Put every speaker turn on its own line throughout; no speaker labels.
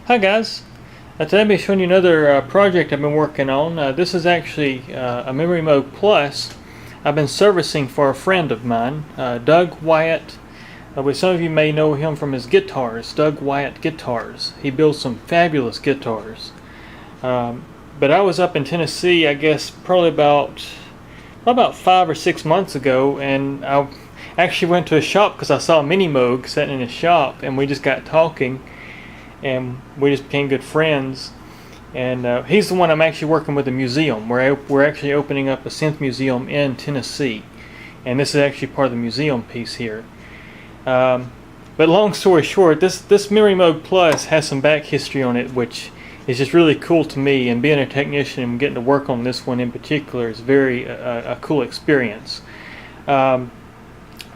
Hi guys, today I'll be showing you another project I've been working on. This is actually a Memorymoog Plus I've been servicing for a friend of mine, Doug Wyatt. Which some of you may know him from his guitars, Doug Wyatt Guitars. He builds some fabulous guitars. But I was up in Tennessee, I guess probably about 5 or 6 months ago, and I actually went to a shop because I saw Memorymoog sitting in his shop, and we just got talking. And we just became good friends. And he's the one I'm actually working with, a museum. We're actually opening up a synth museum in Tennessee, and this is actually part of the museum piece here. But long story short, this Memorymoog Plus has some back history on it, which is just really cool to me. And being a technician and getting to work on this one in particular is very a cool experience. The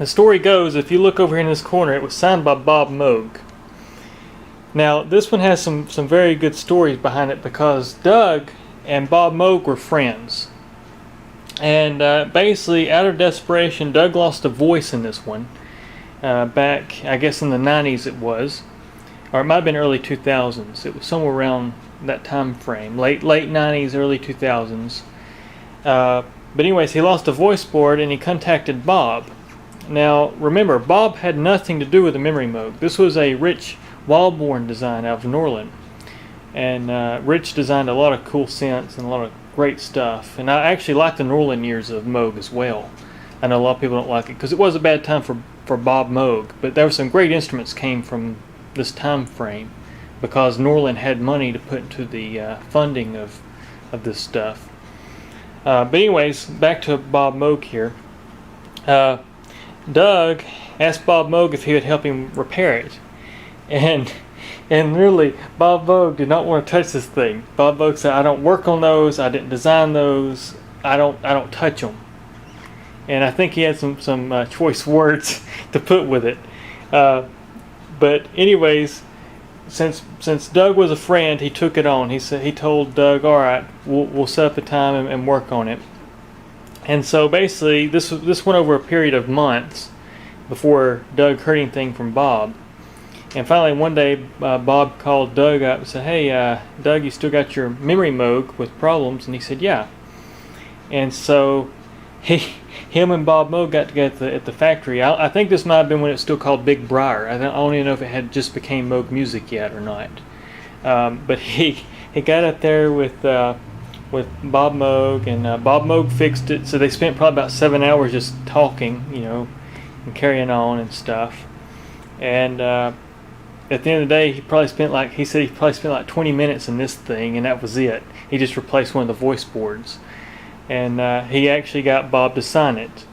story goes, if you look over here in this corner, it was signed by Bob Moog. Now, this one has some very good stories behind it because Doug and Bob Moog were friends. And basically, out of desperation, Doug lost a voice in this one. Back, I guess in the 90s it was. Or it might have been early 2000s. It was somewhere around that time frame. Late 90s, early 2000s. But anyways, he lost a voice board and he contacted Bob. Now, remember, Bob had nothing to do with the Memorymoog. This was a Rich Wallborn design out of New Orleans, and Rich designed a lot of cool synths and a lot of great stuff. And I actually like the New Orleans years of Moog as well. I know a lot of people don't like it because it was a bad time for Bob Moog, but there were some great instruments came from this time frame because New Orleans had money to put into the funding of this stuff. But anyways, back to Bob Moog here. Doug asked Bob Moog if he would help him repair it. And really, Bob Moog did not want to touch this thing. Bob Moog said, "I don't work on those. I didn't design those. I don't touch them." And I think he had some choice words to put with it. But anyways, since Doug was a friend, he took it on. He told Doug, "All right, we'll set up a time and work on it." And so basically, this went over a period of months before Doug heard anything from Bob. And finally, one day, Bob called Doug up and said, "Hey, Doug, you still got your Memorymoog with problems?" And he said, "Yeah." And so him and Bob Moog got together at the factory. I think this might have been when it was still called Big Briar. I don't even know if it had just became Moog Music yet or not. But he got up there with Bob Moog, and Bob Moog fixed it. So they spent probably about 7 hours just talking, and carrying on and stuff. And at the end of the day, he said he probably spent like 20 minutes in this thing, and that was it. He just replaced one of the voice boards. And he actually got Bob to sign it.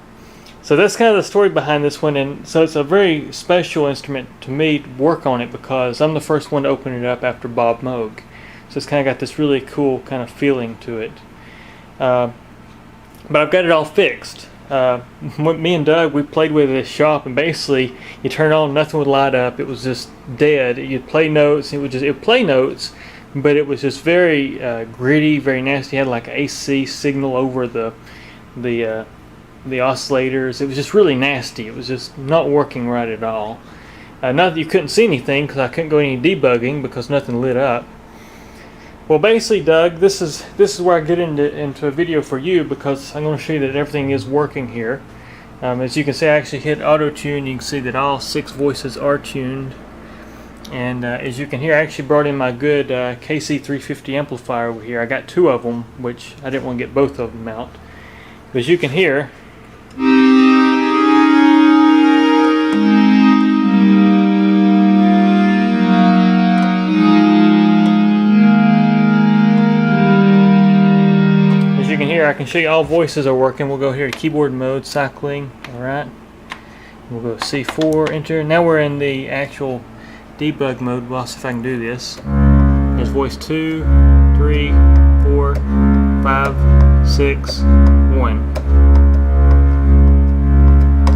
So that's kind of the story behind this one. And so it's a very special instrument to me to work on it because I'm the first one to open it up after Bob Moog. So it's kind of got this really cool kind of feeling to it. But I've got it all fixed. Me and Doug, we played with it at the shop, and basically you turn it on, nothing would light up. It was just dead. You'd play notes, it would play notes, but it was just very gritty, very nasty. It had like an AC signal over the oscillators. It was just really nasty. It was just not working right at all. Not that you couldn't see anything because I couldn't go any debugging because nothing lit up. Well, basically, Doug, this is where I get into a video for you because I'm going to show you that everything is working here. As you can see, I actually hit auto tune. You can see that all 6 voices are tuned. And as you can hear, I actually brought in my good KC350 amplifier over here. I got 2 of them, which I didn't want to get both of them out. But as you can hear, I can show you all voices are working. We'll go here to keyboard mode, cycling. Alright. We'll go C4, enter. Now we're in the actual debug mode. Well, I'll see if I can do this. There's voice 2, 3, 4, 5, 6, 1.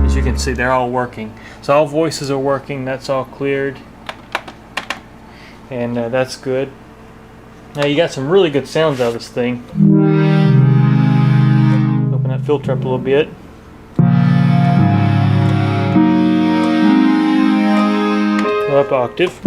As you can see, they're all working. So all voices are working. That's all cleared. And that's good. Now you got some really good sounds out of this thing. Filter up a little bit. Go up octave.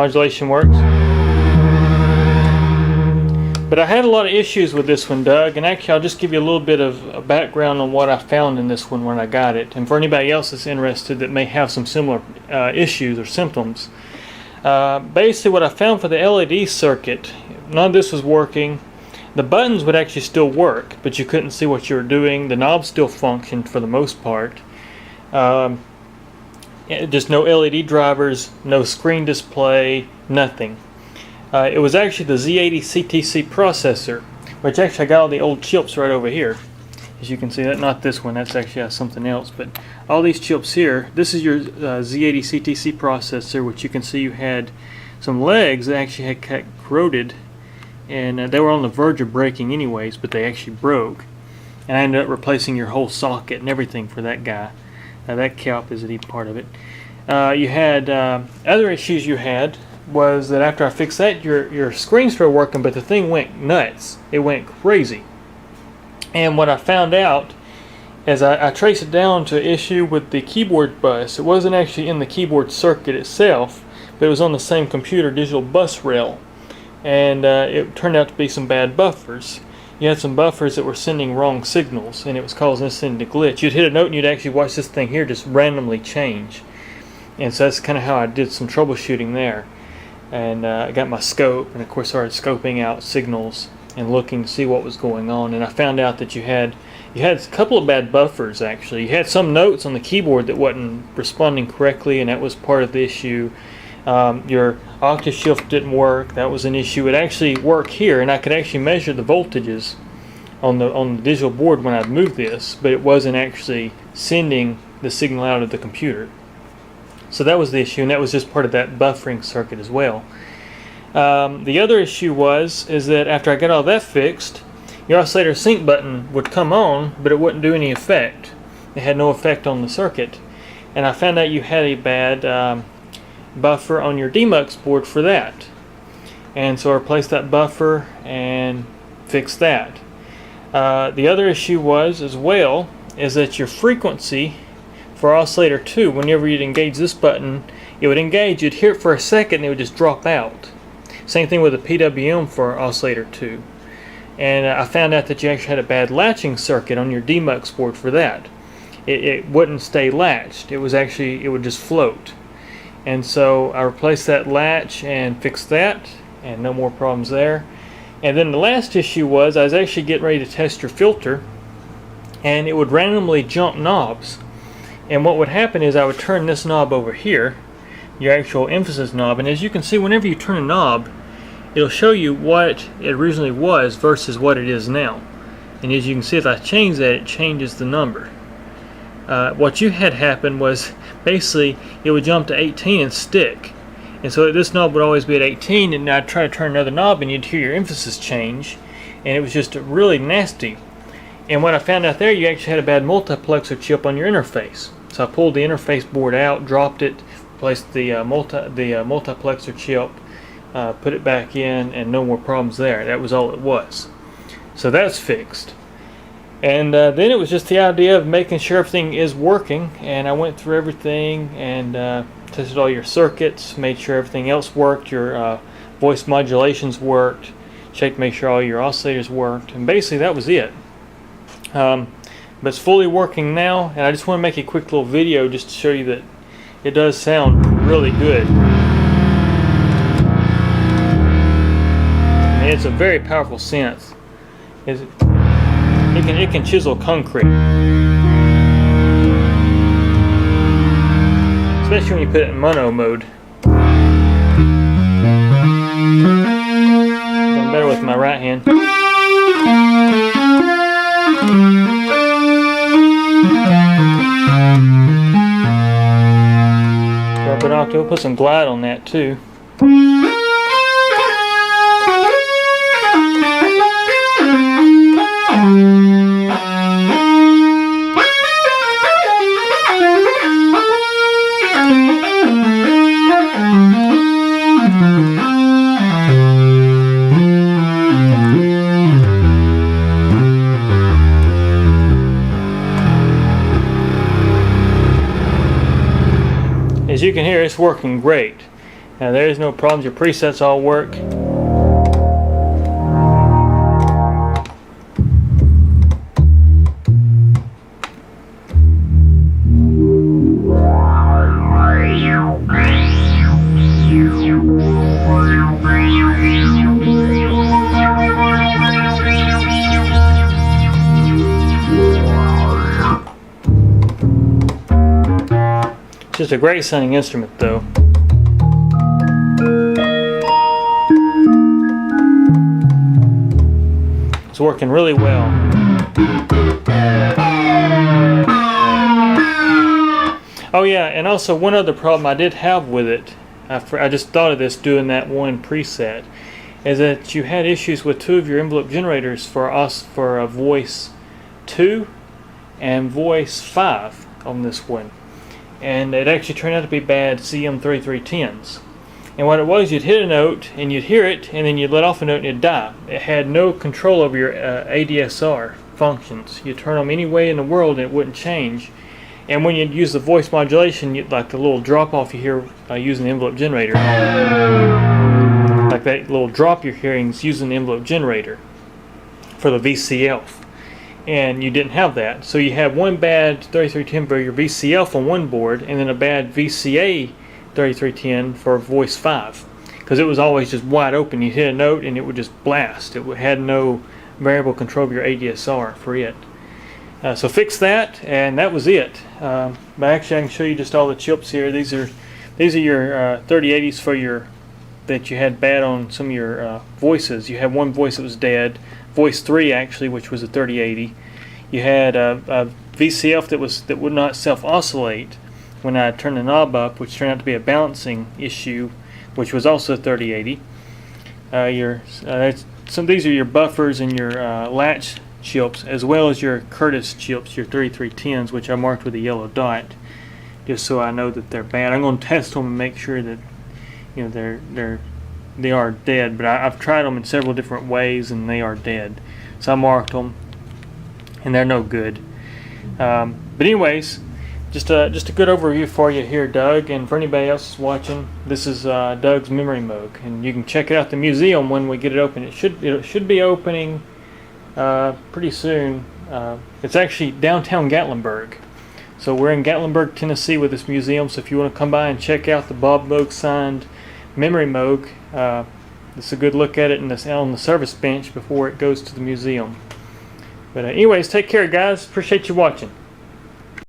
modulation works. But I had a lot of issues with this one, Doug, and actually I'll just give you a little bit of a background on what I found in this one when I got it. And for anybody else that's interested that may have some similar issues or symptoms. Basically what I found for the LED circuit, none of this was working. The buttons would actually still work, but you couldn't see what you were doing. The knobs still functioned for the most part. Just no LED drivers, no screen display, nothing. It was actually the Z80 CTC processor, which actually I got all the old chips right over here. As you can see, that not this one, that's actually something else, but all these chips here, this is your Z80 CTC processor, which you can see you had some legs that actually had got corroded, and they were on the verge of breaking anyways, but they actually broke. And I ended up replacing your whole socket and everything for that guy. That cap is a deep part of it. You had other issues you had was that after I fixed that, your screen's still working, but the thing went nuts. It went crazy. And what I found out is I traced it down to an issue with the keyboard bus. It wasn't actually in the keyboard circuit itself, but it was on the same computer digital bus rail. And it turned out to be some bad buffers. You had some buffers that were sending wrong signals, and it was causing this thing to glitch. You'd hit a note and you'd actually watch this thing here just randomly change. And so that's kind of how I did some troubleshooting there. And I got my scope, and of course started scoping out signals and looking to see what was going on. And I found out that you had a couple of bad buffers actually. You had some notes on the keyboard that wasn't responding correctly, and that was part of the issue. Your octave shift didn't work. That was an issue. It actually worked here, and I could actually measure the voltages on the digital board when I'd moved this, but it wasn't actually sending the signal out of the computer. So that was the issue, and that was just part of that buffering circuit as well. The other issue is that after I got all that fixed, your oscillator sync button would come on, but it wouldn't do any effect. It had no effect on the circuit. And I found out you had a bad buffer on your demux board for that. And so I replaced that buffer and fixed that. The other issue is that your frequency for oscillator 2, whenever you'd engage this button, it would engage, you'd hear it for a second, and it would just drop out. Same thing with the PWM for oscillator 2. And I found out that you actually had a bad latching circuit on your demux board for that. It wouldn't stay latched. It would just float. And so I replaced that latch and fixed that, and no more problems there. And then the last issue was I was actually getting ready to test your filter, and it would randomly jump knobs. And what would happen is I would turn this knob over here, your actual emphasis knob, and as you can see, whenever you turn a knob, it'll show you what it originally was versus what it is now. And as you can see, if I change that, it changes the number. What you had happen was basically it would jump to 18 and stick. And so this knob would always be at 18, and I'd try to turn another knob and you'd hear your emphasis change, and it was just really nasty. And what I found out there, you actually had a bad multiplexer chip on your interface. So I pulled the interface board out, dropped it, replaced the multiplexer chip, put it back in, and no more problems there. That was all it was. So that's fixed. And then it was just the idea of making sure everything is working, and I went through everything and tested all your circuits, made sure everything else worked, your voice modulations worked, checked to make sure all your oscillators worked, and basically that was it. But it's fully working now, and I just want to make a quick little video just to show you that it does sound really good. And it's a very powerful synth. It can chisel concrete, especially when you put it in mono mode. I'm better with my right hand. Drop it off. We'll put some glide on that too. As you can hear, it's working great. Now there is no problems. Your presets all work. Just a great sounding instrument though. It's working really well. Oh yeah, and also one other problem I did have with it, I just thought of this doing that one preset, is that you had issues with two of your envelope generators for voice 2 and voice 5 on this one. And it actually turned out to be bad CM3310s. And what it was, you'd hit a note and you'd hear it, and then you'd let off a note and it'd die. It had no control over your ADSR functions. You turn them any way in the world and it wouldn't change. And when you'd use the voice modulation, you'd, like the little drop off you hear using the envelope generator, like that little drop you're hearing is using the envelope generator for the VCL. And you didn't have that, so you had one bad 3310 for your VCL on one board, and then a bad VCA 3310 for voice 5, because it was always just wide open. You hit a note and it would just blast. It had no variable control of your ADSR for it. So fix that, and that was it. But actually, I can show you just all the chips here. These are your 3080s for your that you had bad on some of your voices. You had one voice that was dead. Voice 3 actually, which was a 3080. You had a VCF that would not self-oscillate when I turned the knob up, which turned out to be a balancing issue, which was also 3080. These are your buffers and your latch chips, as well as your Curtis chips, your 3310s, which I marked with a yellow dot, just so I know that they're bad. I'm going to test them and make sure that they are dead, but I've tried them in several different ways and they are dead. So I marked them and they're no good. But anyways, just a good overview for you here, Doug, and for anybody else watching. This is Doug's Memorymoog, and you can check it out at the museum when we get it open. It should be opening pretty soon. It's actually downtown Gatlinburg. So we're in Gatlinburg, Tennessee with this museum, so if you want to come by and check out the Bob Moog signed Memorymoog, this is a good look at it on the service bench before it goes to the museum. But anyways, take care guys, appreciate you watching.